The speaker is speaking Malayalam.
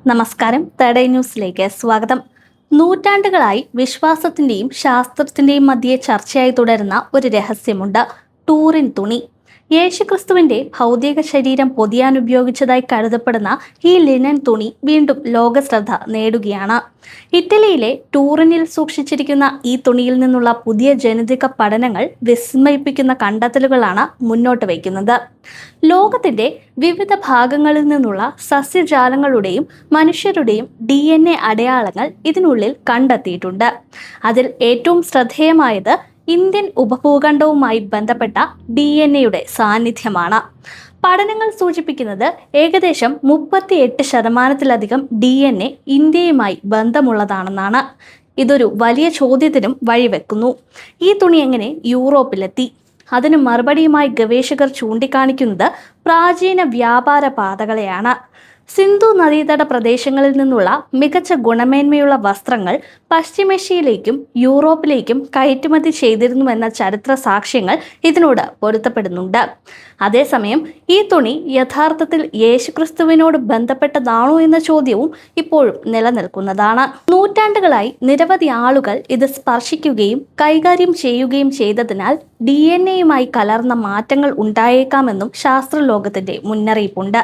നമസ്കാരം. തേർഡ് ഐ ന്യൂസിലേക്ക് സ്വാഗതം. നൂറ്റാണ്ടുകളായി വിശ്വാസത്തിന്റെയും ശാസ്ത്രത്തിന്റെയും മധ്യേ ചർച്ചയായി തുടരുന്ന ഒരു രഹസ്യമുണ്ട്: ടൂറിൻ തുണി. യേശുക്രിസ്തുവിന്റെ ഭൗതിക ശരീരം പൊതിയാൻ ഉപയോഗിച്ചതായി കരുതപ്പെടുന്ന ഈ ലിനൻ തുണി വീണ്ടും ലോകശ്രദ്ധ നേടുകയാണ്. ഇറ്റലിയിലെ ടൂറിനിൽ സൂക്ഷിച്ചിരിക്കുന്ന ഈ തുണിയിൽ നിന്നുള്ള പുതിയ ജനിതക പഠനങ്ങൾ വിസ്മയിപ്പിക്കുന്ന കണ്ടെത്തലുകളാണ് മുന്നോട്ട് വയ്ക്കുന്നത്. ലോകത്തിന്റെ വിവിധ ഭാഗങ്ങളിൽ നിന്നുള്ള സസ്യജാലങ്ങളുടെയും മനുഷ്യരുടെയും DNA അടയാളങ്ങൾ ഇതിനുള്ളിൽ കണ്ടെത്തിയിട്ടുണ്ട്. അതിൽ ഏറ്റവും ശ്രദ്ധേയമായത് ഇന്ത്യൻ ഉപഭൂഖണ്ഡവുമായി ബന്ധപ്പെട്ട DNA സാന്നിധ്യമാണ്. പഠനങ്ങൾ സൂചിപ്പിക്കുന്നത് ഏകദേശം 38% DNA ഇന്ത്യയുമായി ബന്ധമുള്ളതാണെന്നാണ്. ഇതൊരു വലിയ ചോദ്യത്തിനും വഴിവെക്കുന്നു. ഈ തുണി എങ്ങനെ യൂറോപ്പിലെത്തി? അതിന് മറുപടിയുമായി ഗവേഷകർ ചൂണ്ടിക്കാണിക്കുന്നത് പ്രാചീന വ്യാപാര പാതകളെയാണ്. സിന്ധു നദീതട പ്രദേശങ്ങളിൽ നിന്നുള്ള മികച്ച ഗുണമേന്മയുള്ള വസ്ത്രങ്ങൾ പശ്ചിമേഷ്യയിലേക്കും യൂറോപ്പിലേക്കും കയറ്റുമതി ചെയ്തിരുന്നുവെന്ന ചരിത്ര സാക്ഷ്യങ്ങൾ ഇതിനോട് പൊരുത്തപ്പെടുന്നുണ്ട്. അതേസമയം ഈ തുണി യഥാർത്ഥത്തിൽ യേശുക്രിസ്തുവിനോട് ബന്ധപ്പെട്ടതാണോ എന്ന ചോദ്യവും ഇപ്പോഴും നിലനിൽക്കുന്നതാണ്. നൂറ്റാണ്ടുകളായി നിരവധി ആളുകൾ ഇത് സ്പർശിക്കുകയും കൈകാര്യം ചെയ്യുകയും ചെയ്തതിനാൽ DNA കലർന്ന മാറ്റങ്ങൾ ഉണ്ടായേക്കാമെന്നും ശാസ്ത്രലോകത്തിന്റെ മുന്നറിയിപ്പുണ്ട്.